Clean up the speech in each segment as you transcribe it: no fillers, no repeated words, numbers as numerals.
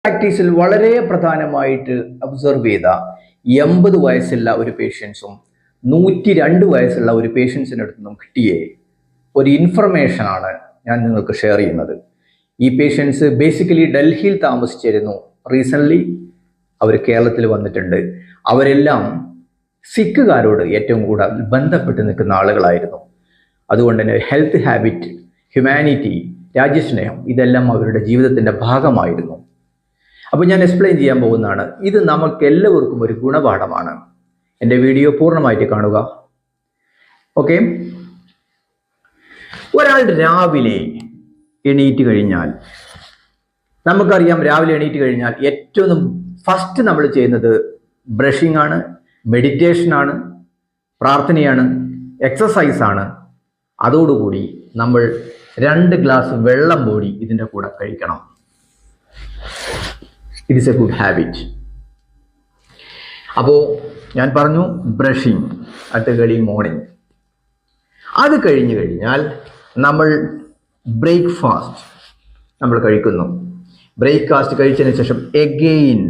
പ്രാക്ടീസിൽ വളരെ പ്രധാനമായിട്ട് ഒബ്സർവ് ചെയ്ത 80 വയസ്സുള്ള ഒരു പേഷ്യൻസും 102 വയസ്സുള്ള ഒരു പേഷ്യൻസിനടുത്ത് നിന്നും കിട്ടിയ ഒരു ഇൻഫർമേഷനാണ് ഞാൻ നിങ്ങൾക്ക് ഷെയർ ചെയ്യുന്നത്. ഈ പേഷ്യൻസ് ബേസിക്കലി ഡൽഹിയിൽ താമസിച്ചിരുന്നു. റീസെൻ്റ്ലി അവർ കേരളത്തിൽ വന്നിട്ടുണ്ട്. അവരെല്ലാം സിഖുകാരോട് ഏറ്റവും കൂടുതൽ ബന്ധപ്പെട്ട് നിൽക്കുന്ന ആളുകളായിരുന്നു. അതുകൊണ്ട് തന്നെ ഹെൽത്ത് ഹാബിറ്റ്, ഹ്യൂമാനിറ്റി, രാജ്യസ്നേഹം ഇതെല്ലാം അവരുടെ ജീവിതത്തിൻ്റെ ഭാഗമായിരുന്നു. അപ്പോൾ ഞാൻ എക്സ്പ്ലെയിൻ ചെയ്യാൻ പോകുന്നതാണ്. ഇത് നമുക്ക് എല്ലാവർക്കും ഒരു ഗുണപാഠമാണ്. എൻ്റെ വീഡിയോ പൂർണ്ണമായിട്ട് കാണുക. ഓക്കെ. ഒരാൾ രാവിലെ എണീറ്റ് കഴിഞ്ഞാൽ, നമുക്കറിയാം രാവിലെ എണീറ്റ് കഴിഞ്ഞാൽ ഏറ്റവും ഫസ്റ്റ് നമ്മൾ ചെയ്യുന്നത് ബ്രഷിംഗ് ആണ്, മെഡിറ്റേഷൻ ആണ്, പ്രാർത്ഥനയാണ്, എക്സസൈസ് ആണ്. അതോടുകൂടി നമ്മൾ 2 ഗ്ലാസ് വെള്ളം കൂടി ഇതിൻ്റെ കൂടെ കഴിക്കണം. It is A good habit. അപ്പോൾ ഞാൻ പറഞ്ഞു ബ്രഷിംഗ് അറ്റ് ഏർലി മോർണിംഗ്. അത് കഴിഞ്ഞു കഴിഞ്ഞാൽ നമ്മൾ ബ്രേക്ക്ഫാസ്റ്റ് നമ്മൾ കഴിക്കുന്നു. ബ്രേക്ക്ഫാസ്റ്റ് കഴിച്ചതിന് ശേഷം എഗെയിൻ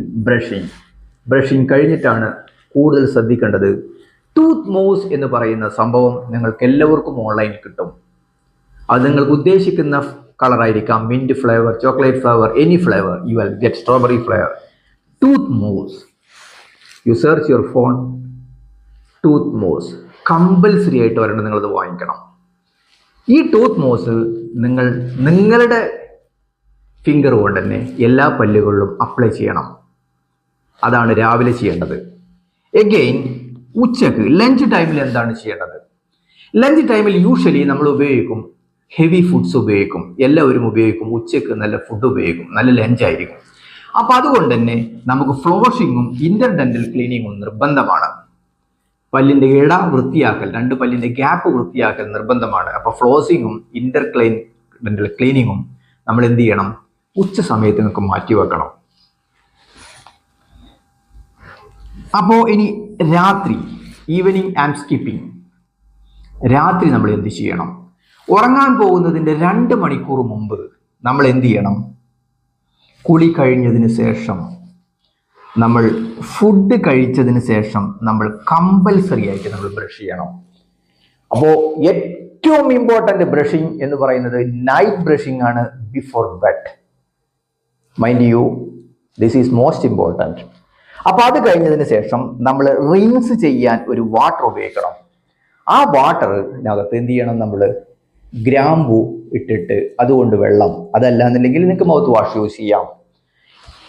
ബ്രഷിംഗ് കഴിഞ്ഞിട്ടാണ് കൂടുതൽ ശ്രദ്ധിക്കേണ്ടത് ടൂത്ത് മോസ് എന്ന് പറയുന്ന സംഭവം നിങ്ങൾക്ക് എല്ലാവർക്കും ഓൺലൈനിൽ കിട്ടും. അത് നിങ്ങൾക്ക് ഉദ്ദേശിക്കുന്ന കളറായിരിക്കാം. Mint flavour, chocolate flavour, any flavour, you will get strawberry flavour. Tooth mousse, you search your phone, tooth mousse compulsory ആയിട്ട് വരണം, നിങ്ങളത് വാങ്ങിക്കണം. ഈ ടൂത്ത് മോസ് നിങ്ങളുടെ ഫിംഗർ കൊണ്ട് തന്നെ എല്ലാ പല്ലുകളിലും അപ്ലൈ ചെയ്യണം. അതാണ് രാവിലെ ചെയ്യേണ്ടത്. എഗെയിൻ ഉച്ചക്ക് ലഞ്ച് ടൈമിൽ എന്താണ് ചെയ്യേണ്ടത്? ലഞ്ച് ടൈമിൽ യൂഷ്വലി നമ്മൾ ഉപയോഗിക്കും ഹെവി ഫുഡ്സ് ഉപയോഗിക്കും, എല്ലാവരും ഉപയോഗിക്കും. ഉച്ചക്ക് നല്ല ഫുഡ് ഉപയോഗിക്കും, നല്ല ലഞ്ചായിരിക്കും. അപ്പം അതുകൊണ്ട് തന്നെ നമുക്ക് ഫ്ലോഷിങ്ങും ഇന്റർഡെന്റൽ ക്ലീനിങ്ങും നിർബന്ധമാണ്. പല്ലിൻ്റെ ഇട വൃത്തിയാക്കൽ, 2 പല്ലിൻ്റെ ഗ്യാപ്പ് വൃത്തിയാക്കൽ നിർബന്ധമാണ്. അപ്പോൾ ഫ്ലോസിങ്ങും ഡെന്റൽ ക്ലീനിങ്ങും നമ്മൾ എന്ത് ചെയ്യണം? ഉച്ച സമയത്ത് നിങ്ങൾക്ക് മാറ്റി വെക്കണം. അപ്പോൾ ഇനി രാത്രി, ഈവനിങ് ആൻഡ് സ്കിപ്പിംഗ്, രാത്രി നമ്മൾ എന്ത് ചെയ്യണം? ഉറങ്ങാൻ പോകുന്നതിൻ്റെ 2 മണിക്കൂർ മുമ്പ് നമ്മൾ എന്ത് ചെയ്യണം? കുളി കഴിഞ്ഞതിന് ശേഷം, നമ്മൾ ഫുഡ് കഴിച്ചതിന് ശേഷം നമ്മൾ കമ്പൽസറി ആയിട്ട് നമ്മൾ ബ്രഷ് ചെയ്യണം. അപ്പോൾ ഏറ്റവും ഇമ്പോർട്ടൻ്റ് ബ്രഷിംഗ് എന്ന് പറയുന്നത് നൈറ്റ് ബ്രഷിംഗ് ആണ്, before bed. Mind you, this is most important. അപ്പോൾ അത് കഴിഞ്ഞതിന് ശേഷം നമ്മൾ റിൻസ് ചെയ്യാൻ ഒരു വാട്ടർ ഉപയോഗിക്കണം. ആ വാട്ടറിനകത്ത് എന്ത് ചെയ്യണം? നമ്മൾ ഗ്രാമ്പു ഇട്ടിട്ട് അതുകൊണ്ട് വെള്ളം, അതല്ല എന്നുണ്ടെങ്കിൽ നിങ്ങൾക്ക് മൗത്ത് വാഷ് യൂസ് ചെയ്യാം.